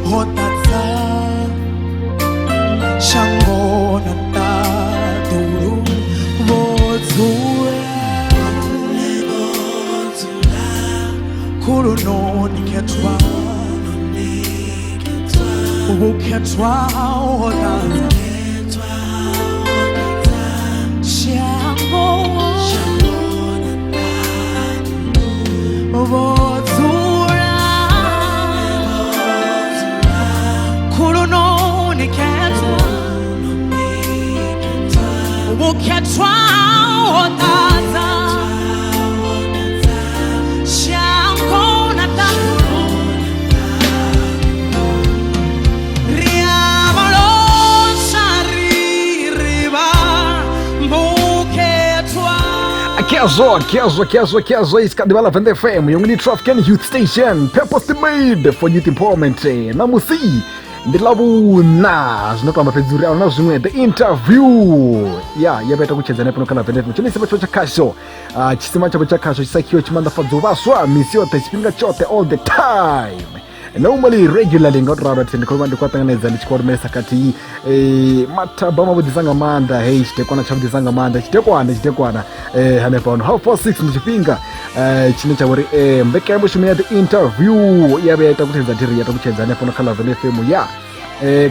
Hotatsa Shangona Taduru Wozura Kuruno Niketwa Uketwa Hotatsa Shangona Taduru Wozura Kuruno Niketwa Uketwa Hotatsa Shangona Taduru Riamalo Saririba Muketwa Kiazo is Kadibala Vende FM, Young African Youth Station, purposely made for youth empowerment. Namusi, the Labu Nas, no come up the interview. Yeah, you better which is an epoch of event, which is about Chakaso. Chisima Chakaso is like you, Chimanda for Zuvaswa, Monsieur Tespinger Chote all the time. Normally, regularly, not rather than the command of Quatan and the squad Mesakati, Mata Bama with the Sangamanda, hey, Stekwana Cham the Sangamanda, Stekwana, and upon how for 6 Michifinga, Chinachawari, Bekabushmi at the interview, Yabeta, which is an upon a color of the film, yeah.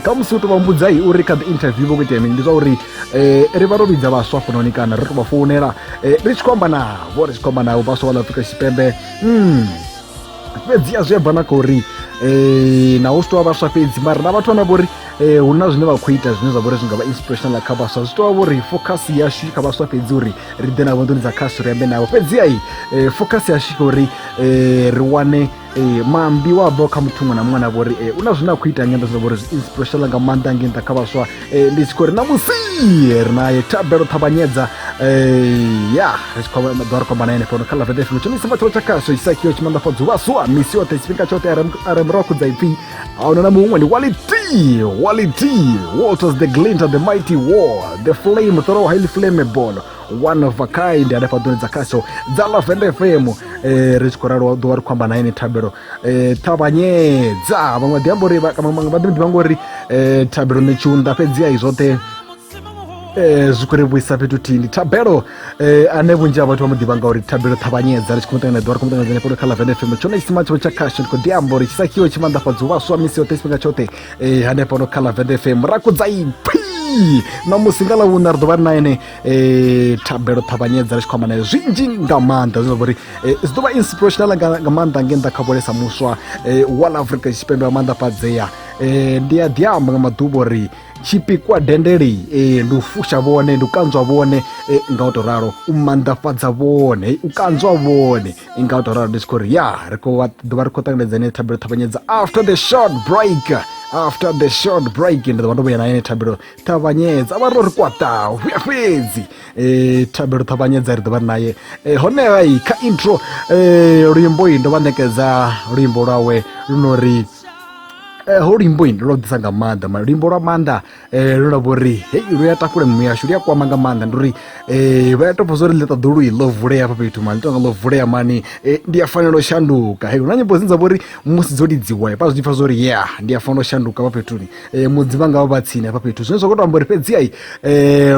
Comes to Muzai, Urika the interview with him in the Zori, Rivaro Vizava Sofonica, and Rotofonera, Rich Combana, what is Combana, Basola Pembe, Vezia Banakori. Na usto abasha pezi marna batona bori unazo neba kuita zineza bori zingaba inspirational kabasa sto bori focus ya shi kabasa pezuri ridena wandoni za kasuri ambe na pezi ai focus ya shi kori rwane mambi wa boka mtumwa na mwana bori unazo na kuita ngenda za bori inspirational ngamanda ngenda kabaswa liskori na musi na Thabelo Thavhanyedza ya riskoma dor ko banane for kala vede fuchoni sema to chakaso isaki ochimanda for zuwa misio tesifika chote aremroku zaifi auna na muumwa ni Walletee Walters the glint of the mighty war the flame thorough highly flammable one of a kind adafa doni zakaso zala Vende FM riskoraro dor ko banane Thabelo Thavhanyedza bamwe diambore kama mangabadi bangori Thabelo nechunda pedzia izote zukurebuisa petutini Thabelo anevunja abantu bamudibanga uri Thabelo Thavhanyedza richikumutana dwara kumutana zene pole kala Vende FM chona isimacho chakasho ko diambo richisakiyo chimanda pazuwa so misi otesinga chote hanepo no kala Vende FM rakudzai na musingala unardo barnaine Thabelo Thavhanyedza richikwamana zvinji ngamanda zinobori zdoba inspirational ngamanda ngenda kabolesa muswa wala Africa chipembe amanda padzeya ndia diambo ngamadubori chipikwa denderi ndufusha vone ndukanzwa vone ngautoraro umandafadza vone ukanzwa vone ngautoraro diskori ya riko dvarikotanedzane Thabelo Thavhanyedza after the short break ndo vandu vena Thabelo Thavhanyedza avarori kwata uyafedzi Thabelo Thavhanyedza ridova naye hone vai ka intro rimbo ndo vanekeza rimbo rawe runori horimbo ndo disanga manda marimbo ra manda rona bori hey ruyata kule muyashu ya kwa manga manda nduri vato pozori leta duru I love re apa petu man tonga love re mani ndia fanelo shanduka hey unanyimbo zinza bori musi zodi dziwa pa zodifa zori yeah ndia fanelo shanduka apa petu ni mudzivanga vabatsina apa petu zvinzo kuti ambori pedzi ai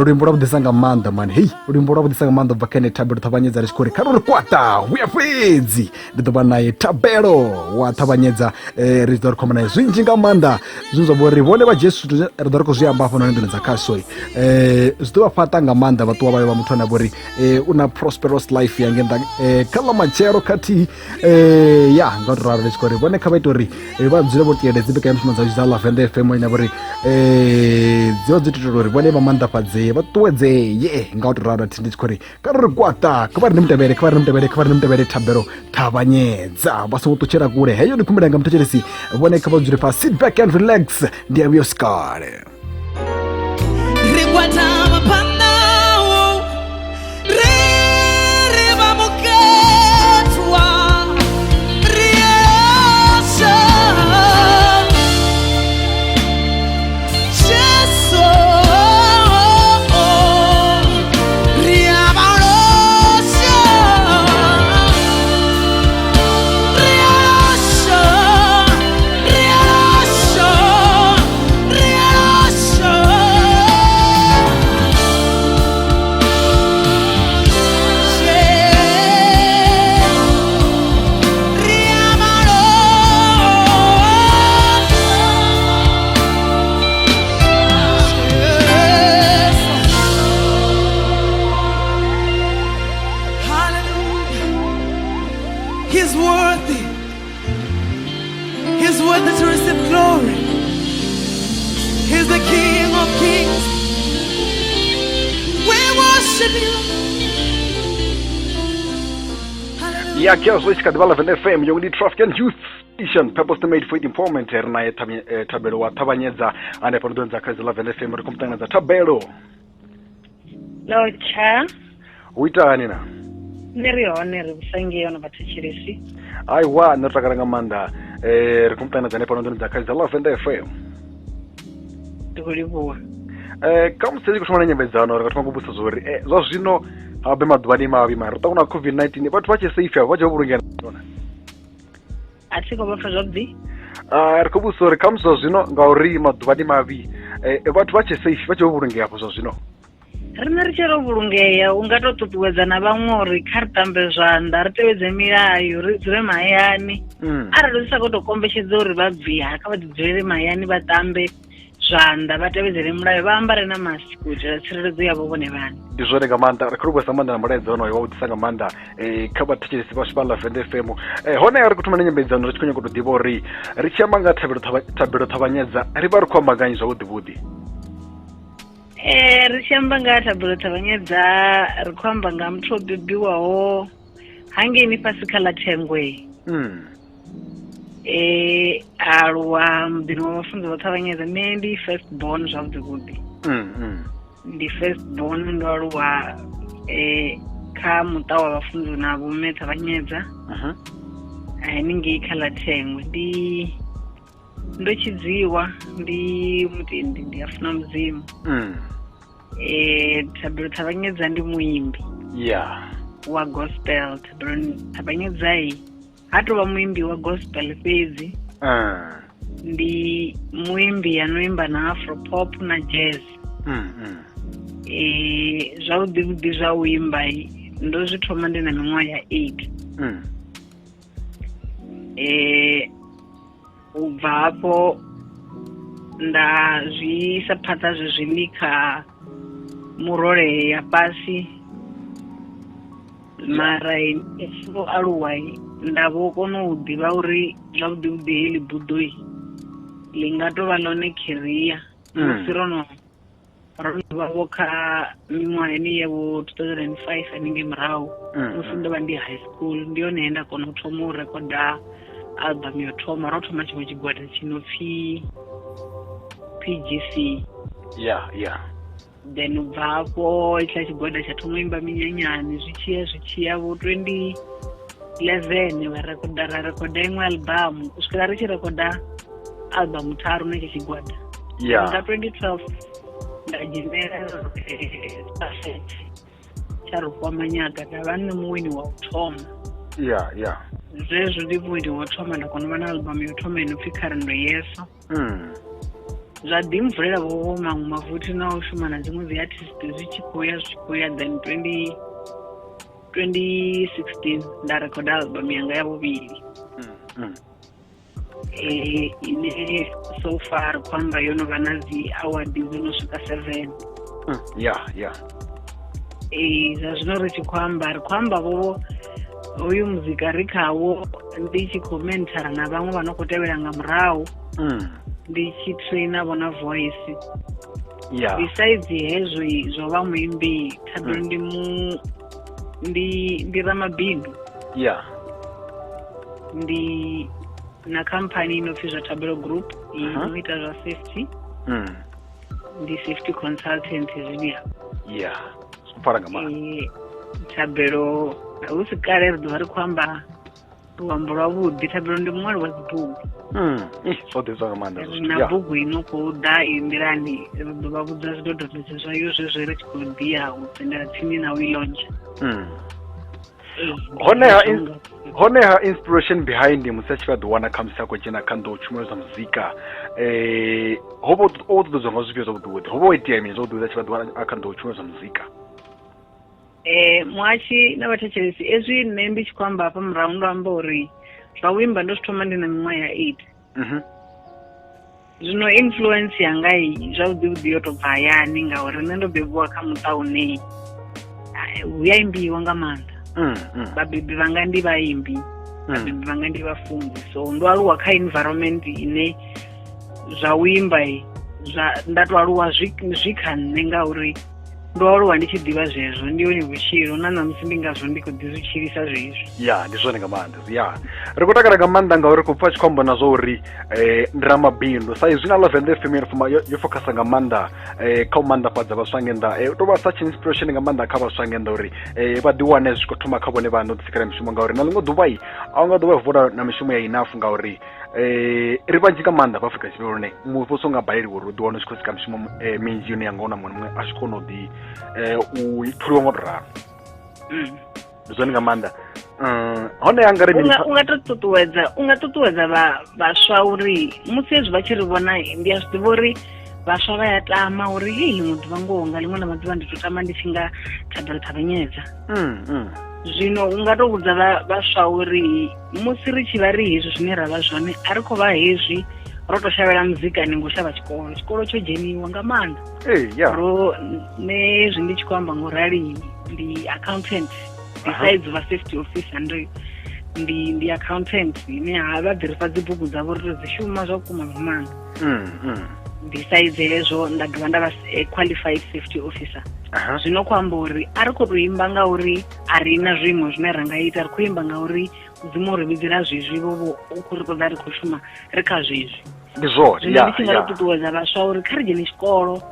rimbo ra disanga manda man hey rimbo ra disanga manda vakene Thabelo Thavhanyedza rishikori karuri kwata we pedzi nditoba naye Thabelo wa Thavhanyedza rizor komana zwinji ngamanda zvinzo bori vone va Jesu rizor ko zviamba fana ndene dzakasoi zitoba fata ngamanda vatuwa va mutwana bori una prosperous life yangenda kala machero kati ya ngotraro rishikori vone kavaitori vadzile votiede dzibeka mshmanza zala Vende FM ina bori dziodzititori vone vamanda padze vatuwedze ye ngotraro tindikori karuri kwata kavari nemutevere Thabelo Thavhanyedza vasotochera kure heyo ndikumira ngamtocheresi vone kavadzire pa sit back and relax ndiye vyo scar rikwata mapanda glory. He's the King of kings. We worship you. Yeah, Chaos Lishka Development FM, Young Traffic and Youth Station, purpose made for informant, Erna Thabelo Thavhanyedza, and a producer of 11 FM, Recompense Thabelo. No, cha. Witanina. Neri honor, Sangi on Batachirisi. I want not Ragamanda, Recompense and a producer of 11 FM. The Holy War. Come to the Kushmania Bezano, or Tomabusuri, those you know. Abema Dwadima Martona COVID-19, but what you say if you're what you're again? I think over for Jobdi. Arcobus comes as you know, Gauri Madwadima V. But what you say, what you're again, you know. Remerciero Burungea, Ungato to Wazanabamo, Ricartambezan, Darte Zemira, Mayani. I don't know to conversion Zorbabi, I covered very Mayani, but Ambe. Janda batebeze rimura bambara n'amasikuja sireze yabo boneban dizore gamanda rekruba samanda mrezo no yo disangamanda kaba tikisi bashbala FM hone ari kutumana nyembezano rikunye ko dibori richamanga Thabelo Thavhanyedza riba rikho maganyizo udibudi richambanga Thabelo Thavhanyedza rikhomba ngamtho bibiwaho hangeni pasikhala thengwe Alwa bino funzo Thavhanyedza ndi first born of the good. The first born ndo wa kha mutawa bafunzo na bomme Thavhanyedza. Ningi khala thengwe ndo chidziwa ndi mutindi ndi afuna mzimu. Thabelo Thavhanyedza ndi muimbi. Yeah. Wa gospel Thabelo Thavhanyedza Hatova muimbi wa gospel fezi. Ndi muimbi anoimba na afro pop na jazz. Zvaudhi zva uimba ndo zvithoma ndina miṅwaha ya 8. Ubva hapo ndazviisa phatha zvezvini kha murole ya pasi mara efulo aluwai ndavo kono udiva uri zvavudhi heli budoi lingatova lone career musirono ronova kha miṅwahani yavo 2005 anenge murahu musi ndova ndi high school ndiyo neenda kona kuthoma urekoda album yothoma rothoma chimwe chigwada chinopfi PGC. Then ubva hapo ichila chigwada chathoma imba minyanyani zvichiya vo 2011 varekoda imwe album kusvikira richirekoda album tharu nechechigwada. Nga 2012 ndajimera charukwa manyaka ndava nemuwini wauthoma. Zvezvo ndi muwini wauthoma ndakonova na album yothoma inopfi Kharando Yeso. Zvadhimvurira vovo mamwe mafuti nawo shumana dzimwe dzeartist zvichikuya then 2016 ndarekoda album yanga yavuviri. Ine so far kwamba yonova nazi award dzinosvika 7. Zvazvinori kwamba vovo uyu muzika rikawo ndichikomentara navamwe vanokoteveranga murahu ndichitraina vona voice. Besides hezvo zvova muimbi Thabelo ndi ramabindu. Ndi na company inopfi zvaThabelo Group inoita zvasafety. Ndi safety consultant zviya. Thabelo hausi kare rudo kwamba ruwambo rwavudhi. Thabelo ndi mumwari wezibhuku. Nabhuku inokuda imbirani rudo vavudza zvidhodhodzi zvayo zvezvere chikodiya utsendera tsini nawo ilonja. Honeha inspiration behind him musachiva dwana kamisa kwachena kando chumwe za muzika hobo odo zongo zivyo zobududi hobo etiami zodu zachiva dwana akando chumwe za muzika. Mwachi navatachelesi ezvi nembi chikwamba apa muraundo ambori zvauimba ndozvithoma ndina miṅwaha ya 8. Zvino influence yangai zvaudhi yotobva hayani ngauri nendobebwa kha mutaunei uyaimbiwa ngamanda. Vabhebhi vanga ndi vaimbi, vabhebhi vanga ndi vafungi, so ndwaluwa kha environment ine zwa uimba nda to aluwa zwi kha nṋe ngauri ndo aluwa ndi tshi ḓivha zwezwo ndi yone vhutshilo na ṋamusi ndi ngazwo ndi khou ḓi zwi tshilisa zwezwo. Ya ndi zwone nga maanḓa ya ri khou takala nga maanḓa ngauri khou pfa tshi khou amba na zwo uri ndi ramabindu sa izwi na Lavender FM yo focusa nga maanḓa kha u maanḓafhadza vhaswa nga nnḓa u tou vha such inspiration nga maanḓa kha vhaswa nga nnḓa uri vha ḓi wane zwi khou thoma kha vhone vhaṋe u ḓisikela mishumo ngauri na ḽiṅwe ḓuvha a u nga ḓuvha vola na mishumo ya enough ngauri ri vhanzhi nga maanḓa vha Afrika Tshipembe lune muvhuso u nga baleliwa uri u ḓi wane u tshi khou sika mishumo minzhi ine ya nga wana muṅwe na muṅwe a tshi kona u ḓi u thuliwa nga u tou ralo ndi zwone nga maanḓa hone ya nga ri u nga ṱuṱuwedza vhaswa uri musi hezwi vha tshi ri vhona ndi a zwi ḓivha uri vhaswa vha ya tama uri hei ḽiṅwe ḓuvha ngoho nga ḽiṅwe ḽa maḓuvha ndi to tama ndi tshi nga Thabelo Thavhanyedza. Zwino u nga to vhudza vhaswa uri musi ri tshi vha ri hezwi zwine ra vha zwone a ri khou vha hezwi ro to shavhela muzika ni ngo shavha tshikolo tsho dzheniwa nga maanḓa ro nṋe hezwi ndi tshi khou amba ngorali ndi accountant besides vha safety officer ndi accountant ine vha ḓi ri fha dzi bugu dzavho ri to dzi shuma zwa vhukuma nga maanḓa. Besides hezwo nda dovha nda vha qualified safety officer. Zwino khou amba uri a ri khou tou imba ngauri a ri na zwiṅwe zwine ra nga ita ri khou imba ngauri mudzimu ri vhidzela zwezwi vho u khou ri ṱoḓa ri khou shuma ri kha zwezwi. Ndi zwone zwino ndi tshi nga ri ṱuṱuwedza vhaswa uri kha ri dzhene tshikolo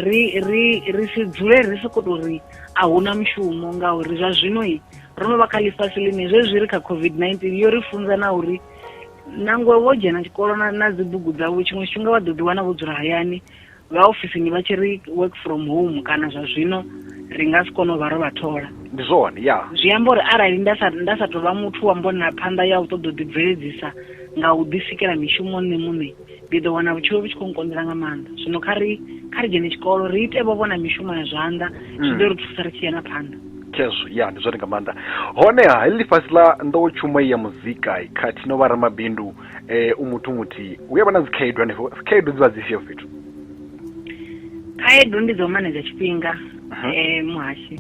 ri si dzule ri sokou tou ri a hu na mushumo ngauri zwa zwino ro no vha kha ḽifhasi ḽine zwezwi ri kha COVID-19 yo ri funza na uri nangwe wo dzhena tshikolo na dzi bugu dzavho tshiṅwe tshifhinga vha ḓo ḓi wana vho dzula hayani vha ofisini vha tshi ri work from home kana zwa zwino ri nga si kone u vha ro vha thola. Ndi zwone zwi amba uri arali nda sa tou vha muthu wa mbona phanḓa ya u ṱoḓa u ḓibveledzisa nga u ḓisikela mishumo nṋe muṋe ndi ḓo wana vhutshilo vhu tshi khou nkonḓela nga maanḓa. Zwino kha ri dzhene tshikolo ri ite vho vhona mishumo ya zwanḓa zwi ḓo ri thusa ri tshi ya na phanḓa. Khezwo ndi zwone nga maanḓa honeha heḽi ḽifhasi ḽa nḓowetshumo ya muzika khathihi no vha ramabindu u muthu muthihi hu ya vha na dzikhaedu hanefho khaedu dzi vha dzi fhio fhethu? Khaedu ndi dzo manedza tshifhinga muhashi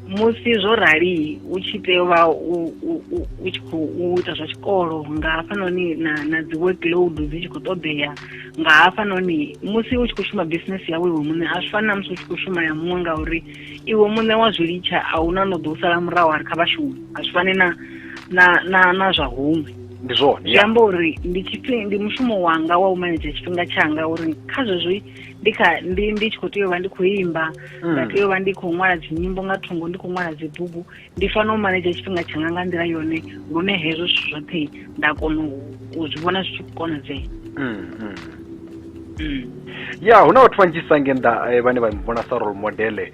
musi zwo rali u tshi tea u vha u tshi khou ita zwa tshikolo nga hafhanoni na dzi workload dzi tshi khou ṱoḓea nga hafhanoni musi u tshi khou shuma business yawe iwe muṋe a zwi fani na musi u tshi khou shuma ya muṅwe ngauri iwe muṋe wa zwi litsha a hu na no ḓo u sala murahu a ri kha vhashumi a zwi fani na zwa huṅwe. Ndi zwone zwi amba uri ndi mushumo wanga wa u manedza tshifhinga tshanga uri kha zwezwi ndi tshi khou tea u vha ndi khou imba nda tea u vha ndi khou ṅwala dzinyimbo nga thungo ndi khou ṅwala dzi bugu ndi fanela u manedza tshifhinga tshanga nga nḓila yone lune hezwo zwithu zwoṱhe nda kona u zwi vhona zwi tshi khou konadzea. hu na vhathu vhanzhisa nge nnḓa vhane vha vhona sa role modele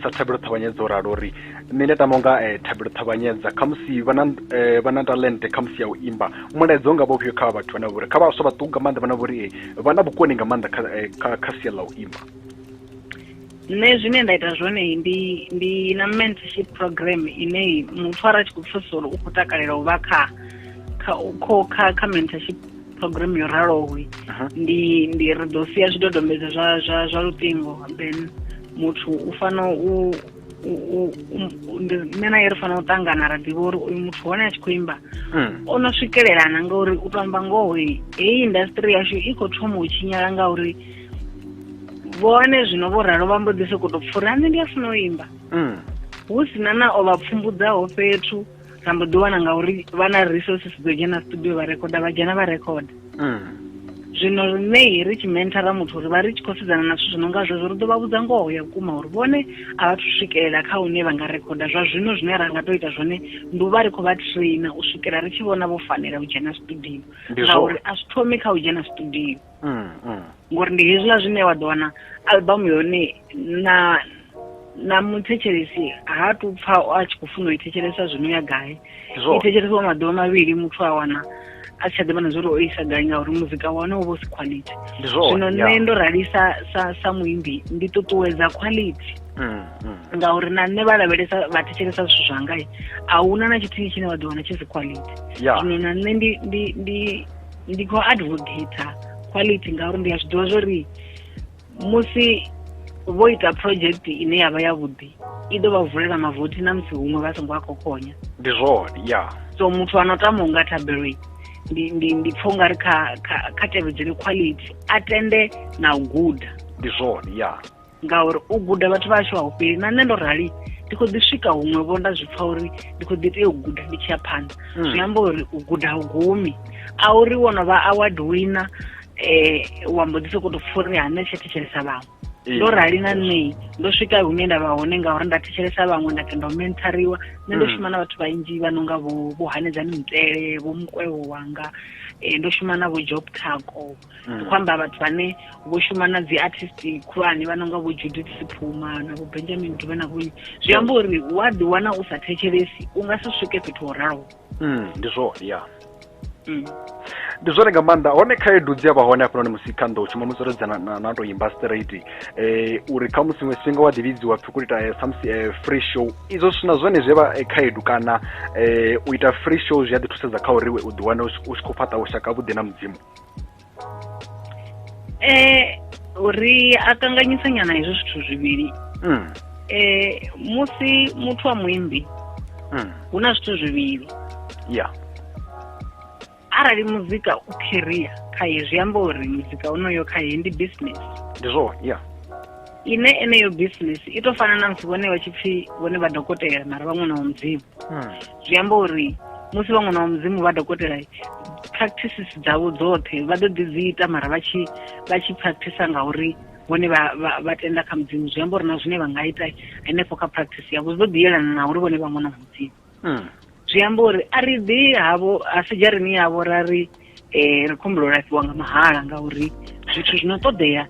sa Thabelo Thavhanyedza o ralo uri nṋe ndi tama unga Thabelo Thavhanyedza khamusi vha na talente khamusi ya u imba mulaedza unga vha ufhio kha vhathu vhane vhori kha vhaswa vhaṱuku nga maanḓa vhane vhori vha na vhukoni nga maanḓa kha sia ḽa u imba? Nṋe zwine nda ita zwone ndi na mentorship program ine muthu ara tshi khou pfesesa uri u khou takalela u vha kha mentorship program yo raloho ndi ri ḓo sia zwidodombedzwa zwa luṱingo then muthu u fanela nṋe naye ri fanela u ṱangana ra ḓivha uri uyu muthu hone a tshi khou imba o no swikelelana ngauri u tou amba ngoho heyi industry yashu i khou thoma u tshinyala ngauri vhone zwino vho ralo vha mbo ḓi sokou tou pfha uri nṋe ndi a funa u imba hu sina na o vha pfumbudzaho fhethu ra mbo ḓi wana ngauri vha na resources dzo dzhena studio vha rekhoda vha dzhena vha rekhoda. Zwino nṋe ri tshi mentora muthu uri vha ri tshi khou sedzana na zwithu zwi no nga zwezwo ri ḓo vha vhudza ngoho ya vhukuma uri vhone a vha thu swikelela kha hune vha nga rekhoda zwa zwino zwine ra nga tou ita zwone ndi u vha ri khou vha traina u swikela ri tshi vhona vho fanela u dzhena studio ngauri a zwi thomi kha u dzhena studio ngori ndi hezwiḽa zwine wa ḓo wana album yone na muthetshelesi ha tu pfa a tshi khou funa u i thetshelesa zwino ya gai i thetshelesiwa maḓuvha mavhili muthu a wana a tshi tsha ḓivha na zwo uri o isa gai ngauri muzika wane u vha u si quality. Zwino nṋe ndo rali sa muimbi ndi ṱuṱuwedza quality ngauri na nṋe vha lavhelesa vha thetshelesa zwithu zwanga a huna na tshithihi tshine vha ḓo wana tshi si quality. Zwino na nṋe ndi khou advocate quality ngauri ndi a zwi ḓivha zwo ri musi vho ita project ine ya vha yavhuḓi i ḓo vha vulela mavothi na musi huṅwe vha songo a khokhonya. Ndi zwone so muthu ano tama unga Thabelo ndi pfha ungari kha tevhedzele quality atende na u guda ndi zwone ya ngauri u guda vhathu vhashu a u fheli na nṋe ndo rali ndi khou ḓi swika huṅwe vho nda zwi pfha uri ndi khou ḓi tea u guda ndi tshi ya phanḓa zwi amba uri u guda u gumi a uri wo no vha award winner wa mbo ḓi sokou tou pfha uri hane tsha thetshelesa vhaṅwe ndo rali na nṋe ndo swika hune nda vha hone ngauri nda thetshelesa vhaṅwe nda tenda u mentoriwa nṋe ndo shuma na vhathu vhanzhi vha no nga vho Hanedzani Mutele vho Mukwewo wanga ndo shuma na vho Job Thako ndi khou amba vhathu vhane vho shuma na dzi artist khulwane vha no nga vho Judith Siphuma na vho Benjamin Dube na vho zwi amba uri wa ḓi wana u sa thetshelesi u nga si swike fhethu ho ralo ndi zwone ya ndi zwone nga maanḓa hone khaedu dzi a vha hone hafhanoni musi kha nḓo shuma musi ro dzana na to imba straight uri kha musi mwe tshifhinga wa ḓivhidziwa pfhi khou ita samusi free show izo zwithu na zwone zwi vha khaedu kana u ita free show zwi a ḓi thusedza kha uri u ḓi wane u tshi khou fhaṱa vhushaka vhuḓi na mudzimu uri a kanganyisa nyana hezwo zwithu zwivhili musi muthu wa muimbi hu na zwithu zwivhili ya arali muzika u career khaye zwi amba uri muzika unoyo khaye ndi business ndi zwone ya ine eneyo business i to fana na musi vhone vha tshi pfhi vhone vha dokotela mara vha ṅwana wa mudzimu zwi amba uri musi vha ṅwana wa mudzimu vha dokotela practices dzavho dzoṱhe vha ḓo ḓi dzi ita mara vha tshi practice ngauri vhone vha tenda kha mudzimu zwi amba uri na zwine vha nga ita henefho kha practice yavho zwi ḓo ḓi yelana na uri vhone vha ṅwana wa mudzimu zwi amba uri a ri ḓi havho a si dzharini yavho ra ri khombo lafhiwa nga mahala ngauri zwithu zwino ṱoḓea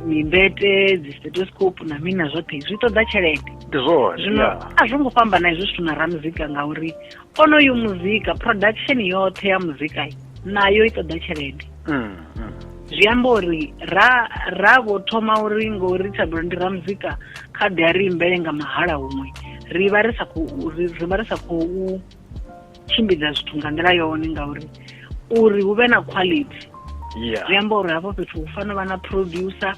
mimbete dzi stethoscope na mini na zwoṱhe zwi ṱoḓa tshelede zwino a zwo ngo fhambana hezwo zwithu na ra muzika ngauri onoyu muzika production yoṱhe ya muzika nayo i ṱoḓa tshelede zwi amba uri ra vho thoma uri ngori Thabelo ndi ra muzika kha ḓi a ri imbele nga mahala huṅwe ri vha ri sa khou tshimbidza zwithu nga nḓila yone ngauri uri hu vhe na quality zwi amba uri hafho fhethu hu fanela u vha na producer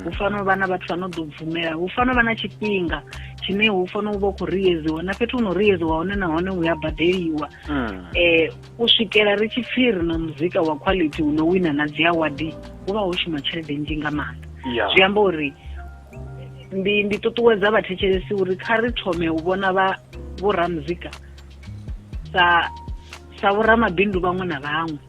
hu fanela u vha na vhathu vha no ḓo bvumela hu fanela u vha na tshifhinga tshine hu fanela u vha u khou riyeziwa na fhethu hu no riyeziwa hone nahone hu ya badeliwa u swikela ri tshi pfhi ri na muzika wa quality hu no wina na dzi award hu vha ho shuma tshelede nnzhi nga maanḓa zwi amba uri ndi ṱuṱuwedza vhathetshelesi uri kha ri thome u vhona vho ramuzika sa vho ramabindu vhaṅwe na vhaṅwe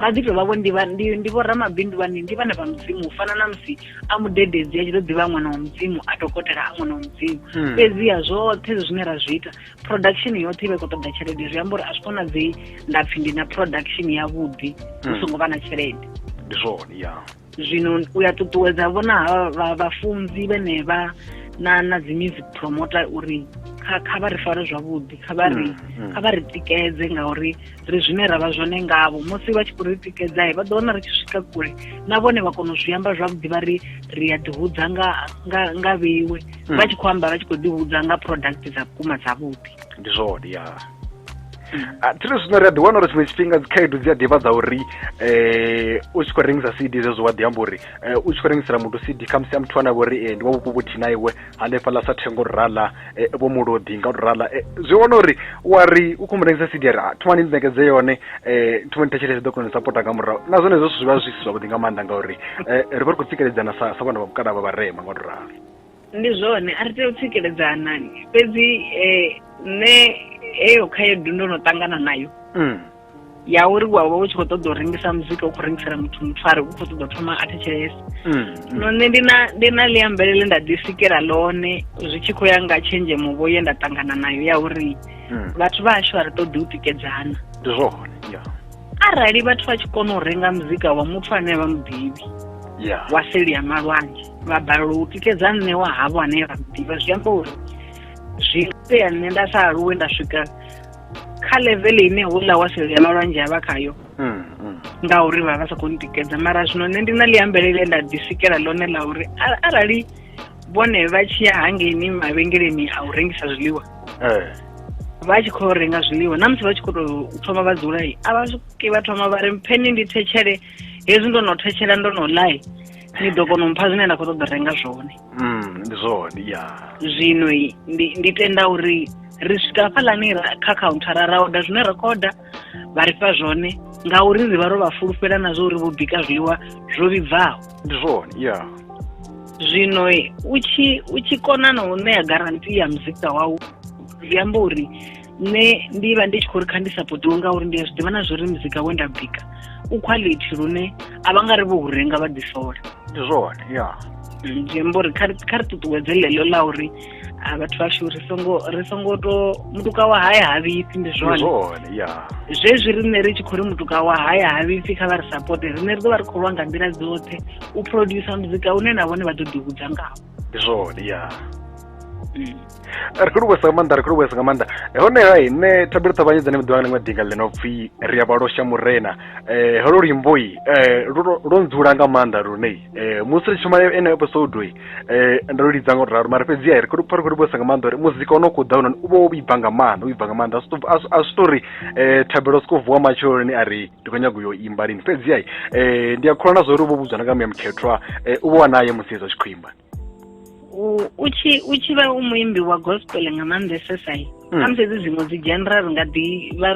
vha ḓi tou vhavho ndi vho ramabindu vhane ndi vhana vha mudzimu u fana na musi a mudededzi a tshi ḓo ḓivha ṅwana wa mudzimu a dokotela a ṅwana wa mudzimu fhedziha zwoṱhe zwine ra zwi ita production yoṱhe i vha i khou ṱoḓa tshelede zwi amba uri a zwi konadzei ndapfhi ndi na production yavhuḓi hu songo vha na tshelede ndi zwone ya zwino u ya ṱuṱuwedza vhona vhafunzi vhenevha na dzi music promoter uri kha vha ri fare zwavhuḓi kha vha ri tikedze ngauri ri zwine ra vha zwone ngavho musi vha tshi khou ri tikedza vha ḓo wana ri tshi swika kule na vhone vha kona u zwi amba zwavhuḓi vha ri ya ḓihudza nga vheiwe vha tshi khou amba vha tshi khou ḓihudza nga product dza vhukuma dzavhuḓi ndi zwone ya thiri zwino ri a ḓiwana uri tshiṅwe tshifhinga dzikhaedu dzi a ḓivhadza uri u tshi khou rengisa CD zwezwo wa ḓi amba uri u tshi khou rengisela muthu CD khamusi ya muthu ane avha uri ndi wa vhupo vhuthi na iwe hanefhaḽa sa thengo rala vho mulodi nga rala zwi vhona uri wa ri u khou mu rengisa CD ari thomani ndi ṋekedze yone thomani thetshelesi ḓo kona u sapota nga murahu na zwone hezwo zwi vha zwi si zwavhuḓi nga maanḓa ngauri ri vha ri khou tsikeledzana sa vhana vha vhukala vha vharema nga uri ralo ndi zwone a ri tea u tsikeledzana fhedzi nṋe heyo khaedu ndo no ṱangana nayo ya uri wa vha u tshi khou ṱoḓa u rengisa muzika u khou rengisela muthu ari u khou ṱoḓa u thoma a thetshelesa none ndi na liambelele nda ḓi sikela ḽone zwi tshi khou ya nga tshenzhemo vho ye nda ṱangana nayo ya uri vhathu vha ashu a ri ṱoḓi u tikedzana ndi zwone arali vhathu vha tshi kona u renga muzika wa muthu ane vha muḓivhi wa seli ya malwanzhe vha balelwa u tikedza nṋe wa havho ane vha muḓivha zwi amba uri zwi tea nṋe nda sa aluwe nda swika kha level ine houḽa wa seli ya malwanzhe a vha khayo ngauri vha vha sa khou ntikedza mara zwino nṋe ndi na liambelele nda ḓi sikela ḽone ḽa uri arali vhone vha tshi ya hangeini mavhengeleni a u rengisa zwiḽiwa vha tshi khou renga zwiḽiwa na musi vha tshi khou tou thoma vha dzula a vha swiki vha thoma vha ri mpheni ndi thetshele hezwi ndo no thetshela ndo no ḽai ni ḓo kona u mpha zwine nda khou ṱoḓa renga zwone ndi zwone ya zwino ndi tenda uri ri swika hafhaḽani kha khauntara ra oda zwine rekoda vha ri fha zwone ngauri ri vha ro vha fulufhela na zwo uri vho bika zwiḽiwa zwo vhibvaho. Ndi zwone Zwino u tshi kona na u ṋea garanti ya muzika wau zwi amba uri nṋe ndi vha ndi tshi khou ri kha ndi sapotiwe ngauri ndi a zwi ḓivha na zwo ri muzika we nda bika u quality lune a vha nga ri vho u renga vha ḓisola. Ndi zwone zwi amba uri kha ri ṱuṱuwedze ḽeḽo ḽa uri vhathu vashu ri songo to mutuka wa haya ha vhipfi. Ndi zwone zwezwi riṋe ri tshi khou ri mutuka wa haya ha vhipfi kha vha ri sapote riṋe ri ḓo vha ri khou lwa nga nḓila dzoṱhe u producer muzika une na vhone vha ḓo ḓihudza ngawo. Ndi zwone ri khou livhuwesa nga maanḓa hone hai nṋe Thabelo Thavhanyedza ni ḓuvha ḽiṅwe dinga ḽino pfhi ri a vhalosha murena holo luimboi lo ndzula nga maanḓa lune musi ri shuma ene episode ndo lidza ngo raro mara fhedzi ri khou livhuwesa nga maanḓa uri muzika ono khou ḓa u vha u vhibva nga maanḓa a zwi tori Thabelo siko vuwa matsheloni a ri ndi khou nyaga u yo imba lini fhedzi ndi a kholwa na zwo uri u vho vhudzwa na nga muya mukhethwa u vha wanaye musi hezwo tshi khou imba. U tshi vha u muimbi wa gospel nga maanḓesesa khamusi hedzi dziṅwe dzi genre ri nga ḓi vha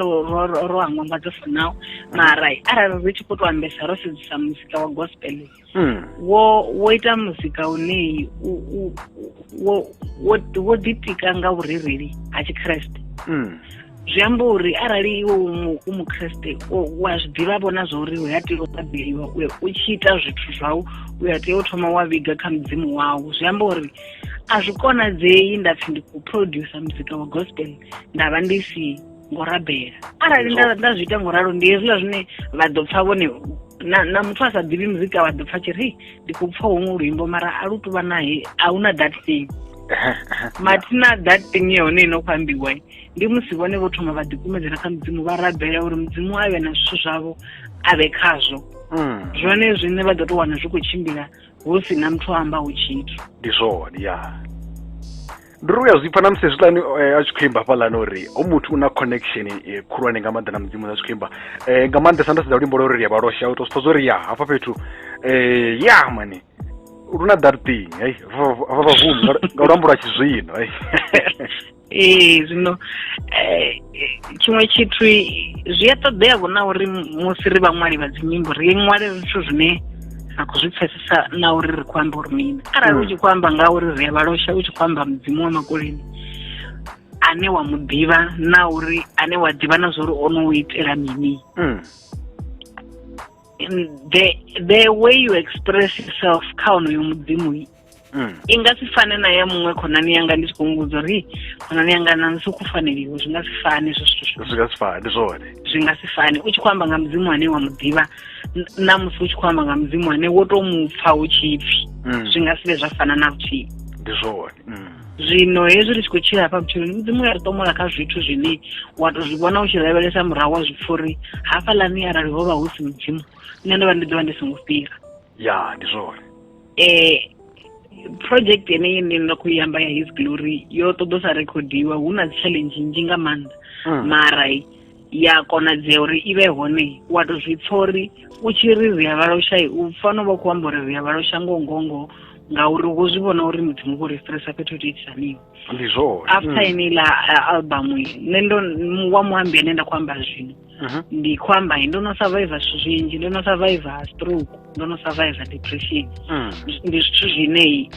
ro angwamba dzo fanaho mara arali ri tshi khou to ambesa ro sedzisa muzika wa gospel wo ita muzika une wo ḓitika nga vhurereli ha tshikriste. Zwi amba uri arali iwe u mukreste wa zwi ḓivha vhona zwa uri u ya tea u ṱabeliwa u tshi ita zwithu zwau u ya tea u thoma wa vhiga kha mudzimu wau. Zwi amba uri a zwi konadzei nda pfhi ndi khou producer muzika wa gospel nda vha ndi si ngo rabela. Arali nda zwi ita ngo ralo ndi hezwiḽa zwine vha ḓo pfha vhone na muthu a sa ḓivhi muzika vha ḓo pfha tshiri ndi khou pfha huṅwe luimbo mara a lu tuvha nahe a huna that thing mathina that thing yone ino khou ambiwa ndi musi vhone vho thoma vha ḓikumedzela kha mudzimu vha rabela uri mudzimu avhe na zwithu zwavho a vhe khazwo. Zwone zwine vha ḓo tou wana zwi khou tshimbila hu si na muthu amba hu tshithu. Ndi zwone ndi ri uya zwi pfha na musi hezwiḽani a tshi khou imba hafhaḽani uri hoyu muthu u na connection khulwane nga maanḓa na mudzimu a tshi khou imba nga maanḓesa ndo sedza luimbo lwa uri ri a vhalosha u to suppose uri hafha fhethu mani lu na that thing hafha vavuni nga luambo lwa tshizwino zwino tshiṅwe tshithu zwi a ṱoḓea vhona uri musi ri vhaṅwali vha dzi nyimbo ri ṅwale zwithu zwine ra khou zwi pfesesa na uri ri khou amba uri mini. Arali u tshi khou amba nga uri ri a vhalosha u tshi khou amba mudzimu wa makoleni ane wa mu ḓivha na uri ane wa ḓivha na zwa uri ono u itela mini. The way you express yourself kha onoyo mudzimu i nga si fane na ya muṅwe khonani yanga ndi tshi khou muvhudza uri khonani yanga na nsi ku faneliwe zwi nga si fane hezwo zwithu zwi nga si fane u tshi khou amba nga mudzimu ane wa mu ḓivha na musi u tshi khou amba nga mudzimu ane wo tou mu pfha hu tshi pfhi zwi nga si vhe zwa fana na vhuthihi. Ndi zwone zwino hezwi ri tshi khou tshila hafha vhutshiloni mudzimu ya ri ṱomola kha zwithu zwine wa to zwi vhona u tshi lavhelesa murahu wa zwi pfha uri hafhaḽani arali ho vha hu si mudzimu nṋe ndo vha ndi ḓovha ndi songo fhira. Ndi zwone project yeneyi ine nda khou i amba ya His Glory yo ṱoḓosa rekhodiwa hu na dzi challenge nnzhi nga maanḓa mara ya konadzea uri i vhe hone wa to zwi pfha uri u tshi ri ri a vhalosha u fanela u vha khou amba uri ri a vhalosha ngongongo ngauri wo zwi vhona uri mudzimu khou ri stressa fhethu hu itisaniwa. Ndi zwone after ineiḽa album nṋe ndo wa muambi ane nda khou amba zwino ndi khou amba ndo no survivor zwithu zwinzhi ndo no survivor stroke ndo no survivor depression. Ndi zwithu zwine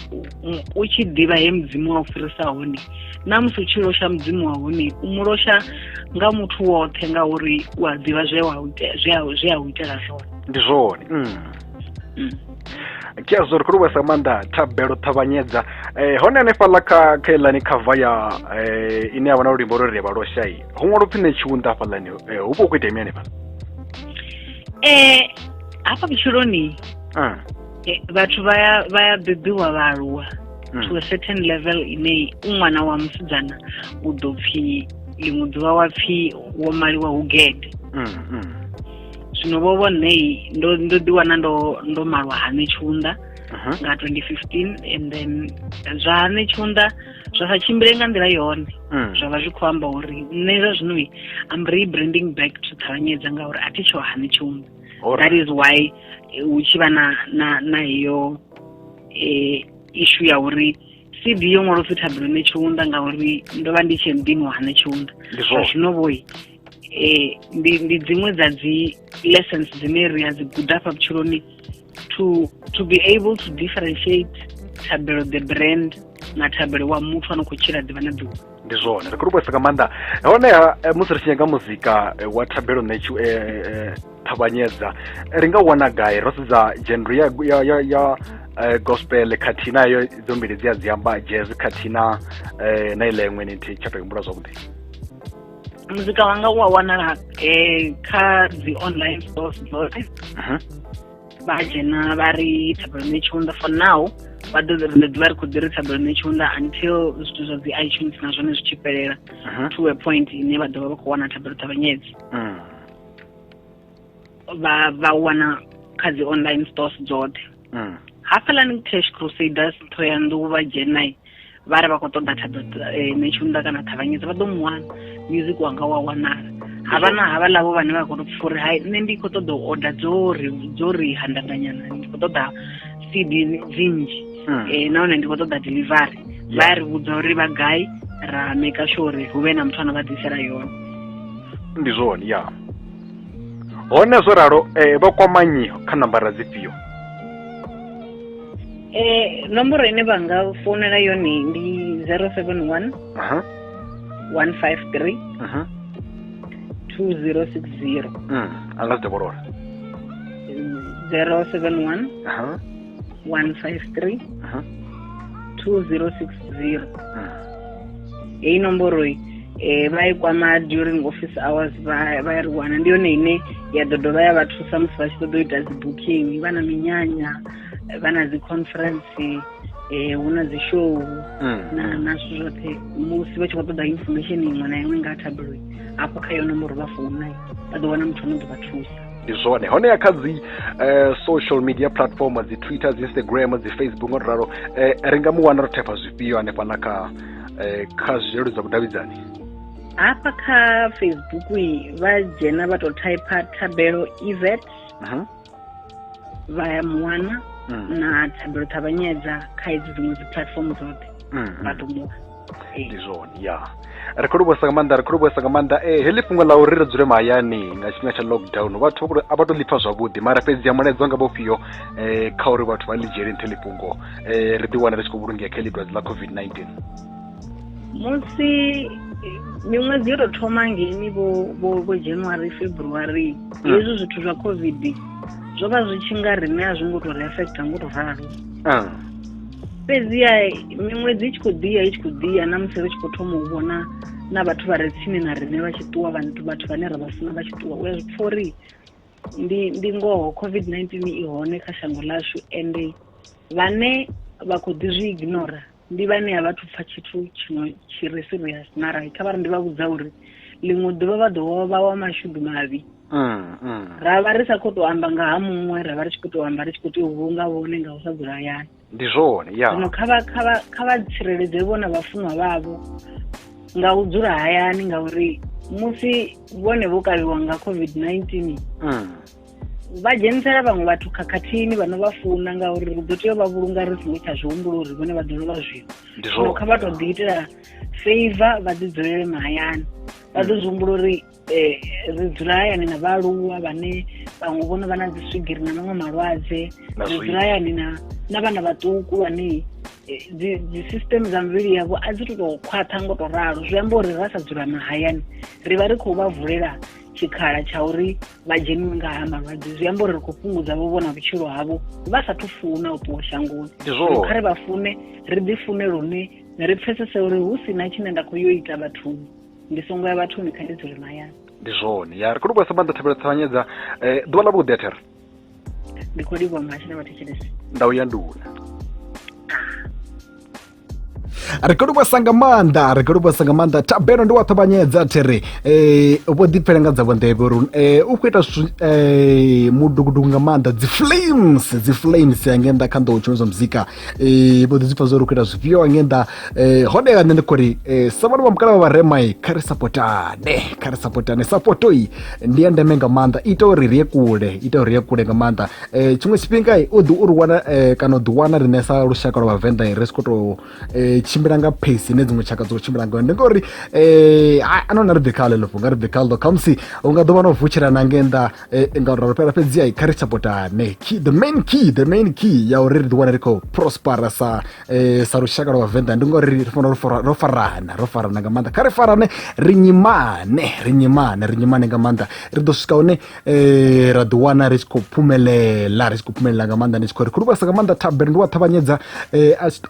u tshi ḓivha he mudzimu wa u fhirisa hone na musi u tshi losha mudzimu wa hone u mu losha nga muthu woṱhe ngauri u a ḓivha zwe a u itela zwone. Ndi zwone kiazo ri khou livhuwesa nga maanḓa Thabelo Thavhanyedza hone hanefhaḽa kha iḽani khava ya ine ya vha na luimbo lwo ri a vhalosha hu ṅwala upfhi nṋe tshiunḓa hafhaḽani hu vha hu khou itea mini hanefhaḽa hafha vhutshiloni vhathu vha ya bebiwa vha aluwa to a certain level ine u ṅwana wa musidzana u ḓo pfhi ḽiṅwe ḓuvha wa pfhi wo maliwa hu gede. Zwino vho vhone ndo ḓi wana ndo malwa hane tshiunḓa nga 2015 and then zwa hane tshiunḓa zwa sa tshimbile nga nḓila yone zwa vha zwi khou amba uri nṋe zwa zwino I'm rebranding back to Thavhanyedza ngauri a thi tsho hane tshiunḓa. That is why hu tshi vha na heyo issue ya uri CD yo ṅwala upfi Thabelo Thavhanyedza ngauri ndo vha ndi tshe mpini wa Thavhanyedza. Zwino vhoi ndi dziṅwe dza dzi lessons dzine ri a dzi guda afha vhutshiloni to be able to differentiate Thabelo the brand na Thabelo wa muthu ano khou tshila ḓuvha na ḓuvha. Ndi zwone ri khou vhuesa nga maanḓa honeha musi ri tshi nyaga muzika wa Thabelo Thavhanyedza ri nga wana gai ro sedza genre ya gospel khathihi nayo idzo mbili dzi amba jazz khathihi na ile iṅwe ni tsha to humbula zwavhuḓi. Muzika wanga wa wanala kha dzi online stores dzoṱhe vha dzhena vha ri Thabelo Thavhanyedza for now vha ḓo ḓivha ri khou ḓi ri Thabelo Thavhanyedza until zwithu zwa dzi iTunes na zwone zwi tshi fhelela to a point ine vha ḓovha vha khou wana Thabelo Thavhanyedza vha wana kha dzi online stores dzoṱhe. Hafhaḽani Cash Crusaders Thohoyandou vha dzhena vha ri vha khou ṱoḓa Thabelo Thavhanyedza kana Thavhanyedza vha ḓo mu wana music wanga wa wanala. Havha na havhaḽavho vhane vha khou pfha uri hai nṋe ndi khou ṱoḓa u order dzo ri handadanyana ndi khou ṱoḓa CD dzinzhi nahone ndi khou ṱoḓa delivery vha ri vhudza uri vha gai ra make sure uri hu vhe na muthu ano vha ḓisela yone. Ndi zwone ya hone zwo ralo vha kwamanyi kha nambara dzifhio? Nomboro ine vha nga founela yone ndi 071 153 2060. Anga dovholola 071 153 2060. Hei nomboro vha i kwama during office hours vha ri wana ndi yone ine ya ḓo dovha ya vha thusa musi vha tshi ṱoḓa u ita dzi booking vha na minyanya vha na dzi conference hu na dzi show na zwithu zwoṱhe musi vha tshi khou ṱoḓa information iṅwe na iṅwe nga Thabelo afho kha yo nomboro vha founa vha ḓo wana muthu ano ḓo vha thusa. Ndi zwone honeha kha dzi social media platform dzi Twitter dzi Instagram dzi Facebook ngo ralo ri nga mu wana ro thepha zwifhio hanefha na kha zwileludzi zwa vhudavhidzani? Hafha kha Facebook vha dzhena vha to type Thabelo Event vha ya mu wana na Thabelo Thavhanyedza kha idzi dziṅwe dzi platform dzoṱhe vha ḓo mu wana. Ndi zwone ya ri khou vhuesa nga maanḓa heḽi fhungo ḽa uri ri dzule mahayani nga tshifhinga tsha lockdown vhathu a vha to ḽi pfha zwavhuḓi mara fhedzi ya mulaedza nga vhofhio kha uri vhathu vha ḽi dzhiele nṱha heḽi fhungo ri ḓi wana ri tshi khou vhulungea kha heḽi dwadze ḽa COVID-19? Musi miṅwedzi yo tou thoma ngeni vho January February hezwi zwithu zwa COVID zwo vha zwi tshi nga riṋe a zwi ngo tou ri affecta ngo tou ralo fhedziha miṅwedzi i tshi khou ḓiya na musi ri tshi khou thoma u vhona na vhathu vha re tsini na riṋe vha tshi ṱuwa vhathu vhane ra vha funa vha tshi ṱuwa u ya zwi pfha uri ndi ngoho COVID-19 i hone kha shango ḽashu ende vhane vha khou ḓi zwi ignora ndi vhane a vhathu pfha tshithu tshino tshi re serious mara kha vhari ndi vha vhudza uri ḽiṅwe ḓuvha vha ḓo vha wa mashudu mavhi ra vha ri sa khou tou amba nga ha muṅwe ra vha ri tshi khou tou amba ri tshi khou tea u vhunga vhone nga u sa dzula hayani. Ndi zwone ya zwino kha vha tsireledze vhona vhafunwa vhavho nga u dzula hayani ngauri musi vhone vho kavhiwa nga COVID-19 vha dzhenisela vhaṅwe vhathu khakhathini vhano vha funa ngauri ri ḓo tea u vha vhulunga ri songo tsha zwihumbulo uri vhone vha ḓo lovha zwino. Zwino kha vha tou ḓi itela favor vha ḓi dzulele mahayani vha ḓo zwi humbula uri ri dzula hayani na vhaaluwa vhane vhaṅwe vhono vha na dzi swigiri na maṅwe malwadze ri dzula hayani na vhana vhaṱuku vhane dzi system dza mivhili yavho a dzi tou khwaṱha ngo tou ralo zwi amba uri ra sa dzula mahayani ri vha ri khou vha vulela tshikhala tsha uri vha dzheniwe nga ha malwadze zwi amba uri ri khou fhungudza vho vhona vhutshilo havho vha sathu funa u ṱuwa shangoni kha ri vha fune ri ḓi fune lune ri pfesese uri hu sina tshine nda khou yo ita vhathuni ndi songo ya vhathuni kha ndi dzule mahayani. Ndi zwone ya ri khou vhuesa maanḓa Thabelo Thavhanyedza ḓuvha ḽa vhuḓi athera ndi khou livhuwa mashina vhathetshelesi ndau ya nduna rekodo sangamanda Thabelo Thavhanyedza tere vho ḓipfela nga dza vhondeve uri u khou ita mudugudugu nga maanḓa dzi flames ya ngenda kha nḓou tshumedzwa muzika vho ḓi zwipfa zwo ri u khou ita zwifhio ngenda honeha nṋe ndi khou ri sa vhathu vha mukala vha vharema kha ri sapotane sapoto ndi ya ndeme nga maanḓa ita uri ri ye kule nga maanḓa tshiṅwe tshifhinga u ḓi uri wana kana u ḓi wana riṋe sa lushaka lwa vhavenḓa ri si khou tou tshimbila nga pace ine dziṅwe tshaka dzo tshimbila ngayo ndi ngori anona ri bve kha ḽo funga ri bve kha ḽo khamusi u nga ḓo vha no vutshilana ngenda ngauri ro fhela fhedziha kha ri sapotane the main key ya uri ri ḓi wana ri khou prospera sa lushaka lwa vhavenḓa ndi ngori ri fanela ro farana nga maanḓa kha ri farane ri nyimane nga maanḓa ri ḓo swika hune ra ḓi wana ri tshi khou phumelela nga maanḓa ndi tshi khou ri khuluvhesa nga maanḓa Thabelo Thavhanyedza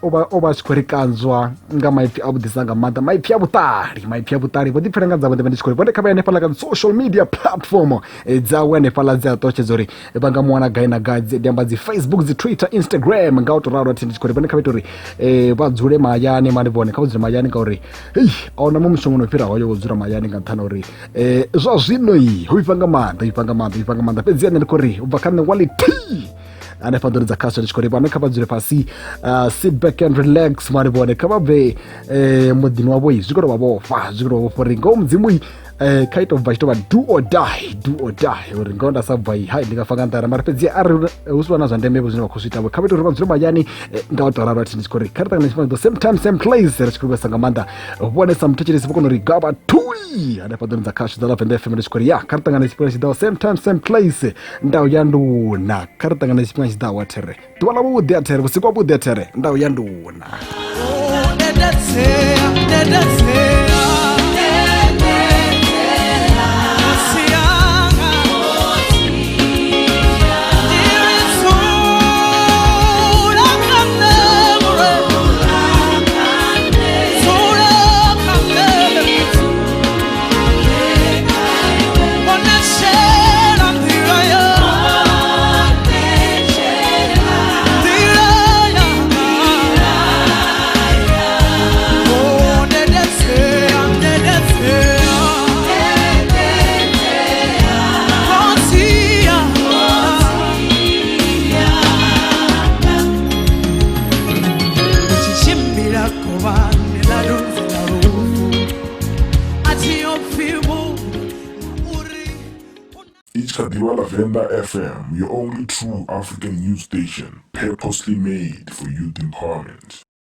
o vha a tshi khou ri kanzwa nga maipfi a vhuḓisa nga maanḓa maipfi a vhuṱali vho ḓipfela nga dza vhondeve ndi tshi khou ri vhone kha vha hanefhaḽa kha social media platform dzawe hanefhaḽa dzi a ṱalutshedza uri vha nga muwana gai na gai ndi amba dzi Facebook, dzi Twitter, Instagram nga u to ralo ndi tshi khou ri vhone kha vha ita uri vha dzule mahayani mani vhone kha vha dzule mahayani ngauri ahuna muṅwe mushongo no fhira hoyo wo dzula mahayani nga nṱhani uri zwa zwino ho ifha nga maanḓa fhedziha nṋe ndi khou ri u bva kha nṋe Walletee hanefha ḓori dza khasho ndi tshi khou ri vhane kha vha dzule fhasi sit back and relax mani vhone kha vha bve muḓini wavho zwi khou tou vha vhofha uri ngoho mudzimu kha ito bva tshi tou vha do or die uri ngoho nda sa bva hai ndi nga fa nga nḓara mara fhedziha arali hu si vha na zwa ndeme zwine vha khou zwi ita kha vha ita uri vha dzule mahayani nga u tou ralo ndi tshi khou ri kha ri ṱangana tshifhinga same time same place ri tshi khou vhesa nga maanḓa vhone sa muthetshelesi vho kona uri gaba tui hanefha ḓoni dza khasho dza Lavenda FM ndi tshi khou ri kha ri ṱangana tshifhinga tshi ḓaho same time same place ndau ya nduna kha ri ṱangana tshifhinga tshi ḓaho there ḓuvha ḽa vhuḓi a there vhusiku vhuḓi a there ndau ya nduna Lavenda FM, your only true African news station, purposely made for youth empowerment.